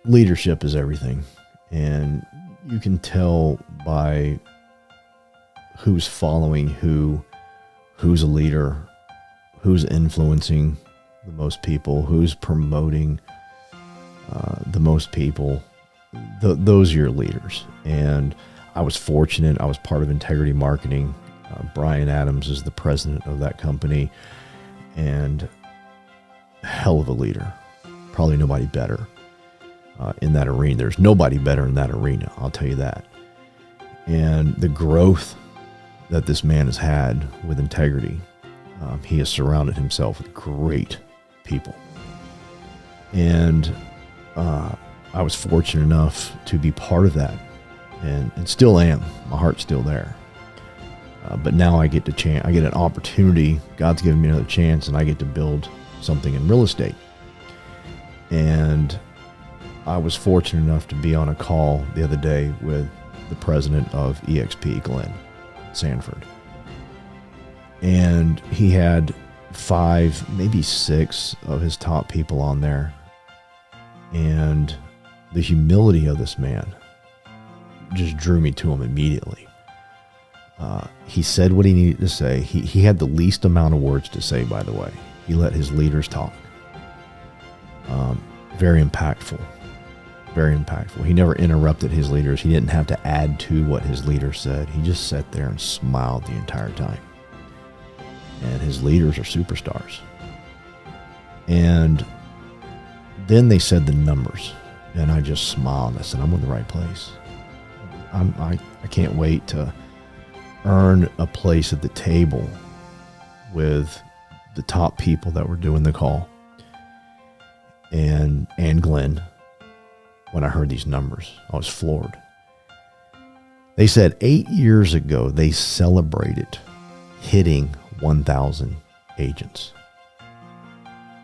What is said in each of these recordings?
leadership is everything. And you can tell by who's following who's a leader, who's influencing the most people, who's promoting the most people. Those are your leaders. And I was fortunate. I was part of Integrity Marketing. Brian Adams is the president of that company, and a hell of a leader. Probably nobody better in that arena. There's nobody better in that arena, I'll tell you that. And the growth that this man has had with integrity, he has surrounded himself with great people. And I was fortunate enough to be part of that, and still am. My heart's still there. But now I get I get an opportunity. God's given me another chance, and I get to build something in real estate. And I was fortunate enough to be on a call the other day with the president of eXp, Glenn Sanford. And he had 5, maybe 6 of his top people on there. And the humility of this man just drew me to him immediately. He said what he needed to say. He had the least amount of words to say, by the way. He let his leaders talk. Very impactful. Very impactful. He never interrupted his leaders. He didn't have to add to what his leaders said. He just sat there and smiled the entire time. And his leaders are superstars. And then they said the numbers. And I just smiled. I said, I'm in the right place. I can't wait to earn a place at the table with the top people that were doing the call. And Glenn, when I heard these numbers, I was floored. They said 8 years ago, they celebrated hitting 1,000 agents.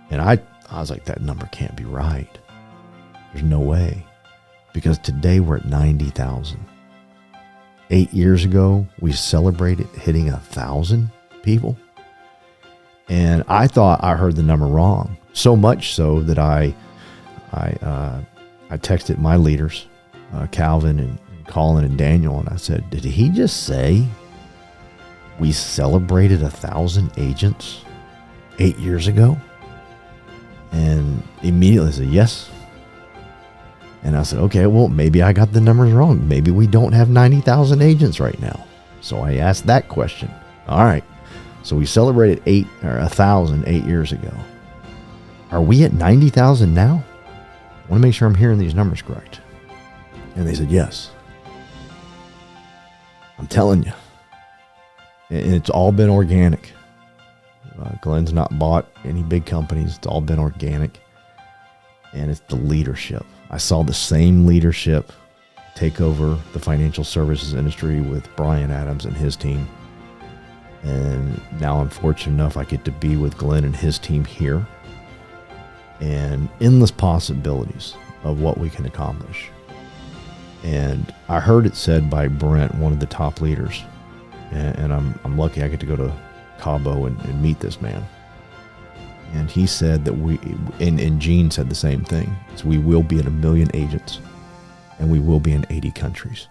And I was like, that number can't be right. There's no way. Because today we're at 90,000. 8 years ago, we celebrated hitting 1,000 people. And I thought I heard the number wrong. So much so that I texted my leaders, Calvin and Colin and Daniel, and I said, did he just say we celebrated 1,000 agents 8 years ago? And immediately said, yes. And I said, okay, well, maybe I got the numbers wrong. Maybe we don't have 90,000 agents right now. So I asked that question. All right. So we celebrated 1,000 8 years ago. Are we at 90,000 now? I want to make sure I'm hearing these numbers correct. And they said, yes. I'm telling you. And it's all been organic. Glenn's not bought any big companies. It's all been organic. And it's the leadership. I saw the same leadership take over the financial services industry with Brian Adams and his team. And now I'm fortunate enough I get to be with Glenn and his team here. And endless possibilities of what we can accomplish. And I heard it said by Brent, one of the top leaders, and I'm lucky I get to go to Cabo and meet this man. And he said that and Gene said the same thing. So we will be at 1 million agents, and we will be in 80 countries.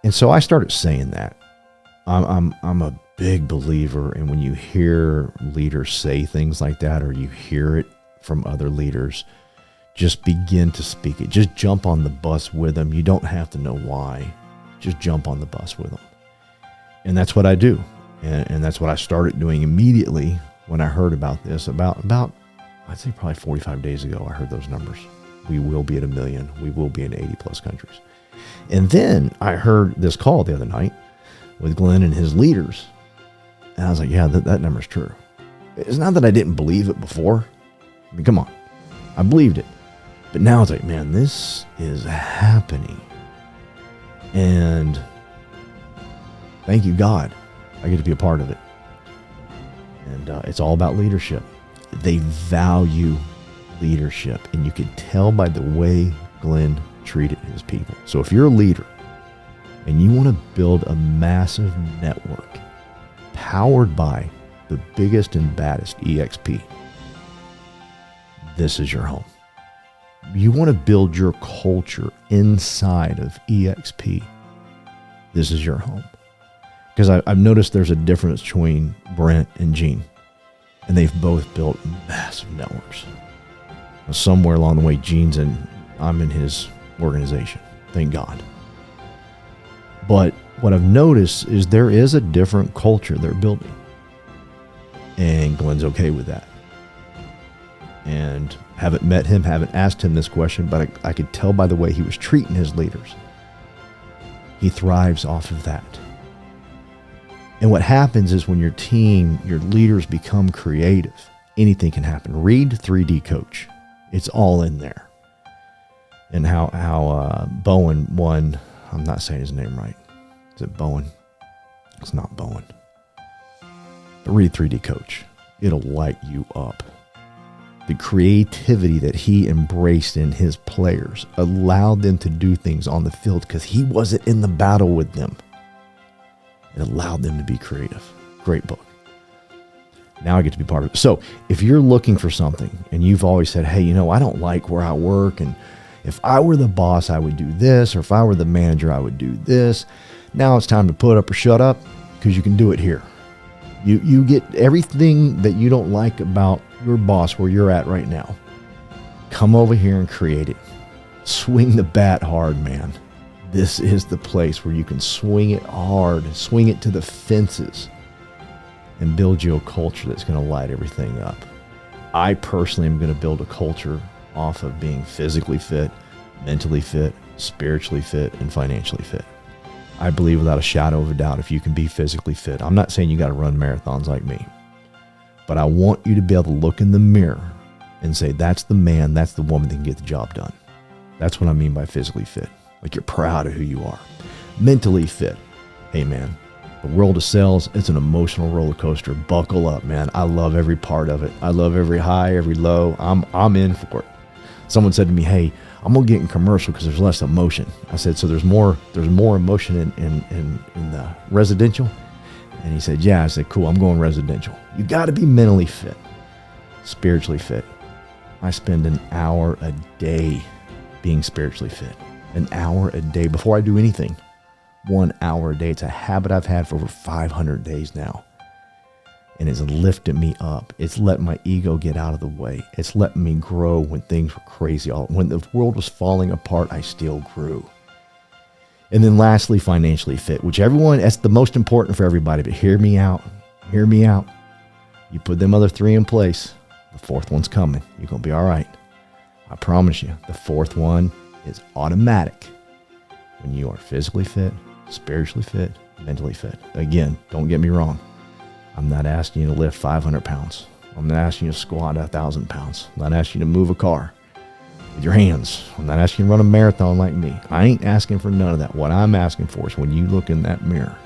And so I started saying that. I'm a big believer in when you hear leaders say things like that, or you hear it from other leaders, just begin to speak it. Just jump on the bus with them. You don't have to know why. Just jump on the bus with them. And that's what I do. And that's what I started doing immediately when I heard about this. About I'd say probably 45 days ago, I heard those numbers. We will be at 1 million. We will be in 80 plus countries. And then I heard this call the other night with Glenn and his leaders. And I was like, yeah, that number's true. It's not that I didn't believe it before. I mean, come on. I believed it. But now it's like, man, this is happening. And thank you, God. I get to be a part of it. And it's all about leadership. They value leadership. And you can tell by the way Glenn treated his people. So if you're a leader and you want to build a massive network powered by the biggest and baddest eXp, this is your home. you want to build your culture inside of eXp, this is your home. Because I've noticed there's a difference between Brent and Gene, and they've both built massive networks. Somewhere along the way, I'm in his organization, thank God. But what I've noticed is there is a different culture they're building. And Glenn's okay with that. And haven't met him, haven't asked him this question, but I could tell by the way he was treating his leaders. He thrives off of that. And what happens is when your team, your leaders become creative, anything can happen. Read 3D Coach. It's all in there. And how Bowen won, I'm not saying his name right. Is it Bowen? It's not Bowen. But read 3D Coach. It'll light you up. The creativity that he embraced in his players allowed them to do things on the field because he wasn't in the battle with them. It allowed them to be creative. Great book. Now I get to be part of it. So if you're looking for something and you've always said, hey, I don't like where I work, and if I were the boss, I would do this, or if I were the manager, I would do this. Now it's time to put up or shut up because you can do it here. You get everything that you don't like about your boss where you're at right now. Come over here and create it. Swing the bat hard, man. This is the place where you can swing it hard, swing it to the fences, and build you a culture that's going to light everything up. I personally am going to build a culture off of being physically fit, mentally fit, spiritually fit, and financially fit. I believe without a shadow of a doubt, if you can be physically fit, I'm not saying you got to run marathons like me, but I want you to be able to look in the mirror and say, that's the man, that's the woman that can get the job done. That's what I mean by physically fit. Like you're proud of who you are. Mentally fit. Hey man, the world of sales, it's an emotional roller coaster. Buckle up, man. I love every part of it. I love every high, every low. I'm in for it. Someone said to me, hey, I'm gonna get in commercial because there's less emotion. I said, so there's more emotion in the residential? And he said, yeah. I said, cool, I'm going residential. You gotta be mentally fit, spiritually fit. I spend an hour a day being spiritually fit. An hour a day before I do anything. 1 hour a day. It's a habit I've had for over 500 days now. And it's lifted me up. It's let my ego get out of the way. It's let me grow when things were crazy. When the world was falling apart, I still grew. And then lastly, financially fit, which that's the most important for everybody. But hear me out. Hear me out. You put them other three in place. The fourth one's coming. You're going to be all right. I promise you. The fourth one is automatic when you are physically fit, spiritually fit, mentally fit. Again, don't get me wrong. I'm not asking you to lift 500 pounds. I'm not asking you to squat 1,000 pounds. I'm not asking you to move a car with your hands. I'm not asking you to run a marathon like me. I ain't asking for none of that. What I'm asking for is when you look in that mirror,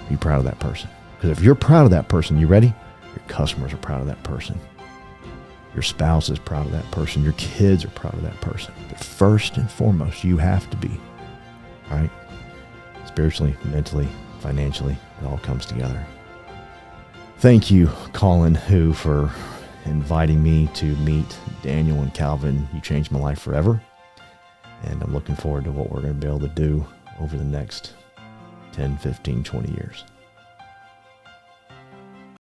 be proud of that person. Because if you're proud of that person, you ready? Your customers are proud of that person. Your spouse is proud of that person. Your kids are proud of that person. But first and foremost, you have to be, all right? Spiritually, mentally, financially, it all comes together. Thank you, Colin, for inviting me to meet Daniel and Calvin. You changed my life forever. And I'm looking forward to what we're going to be able to do over the next 10, 15, 20 years.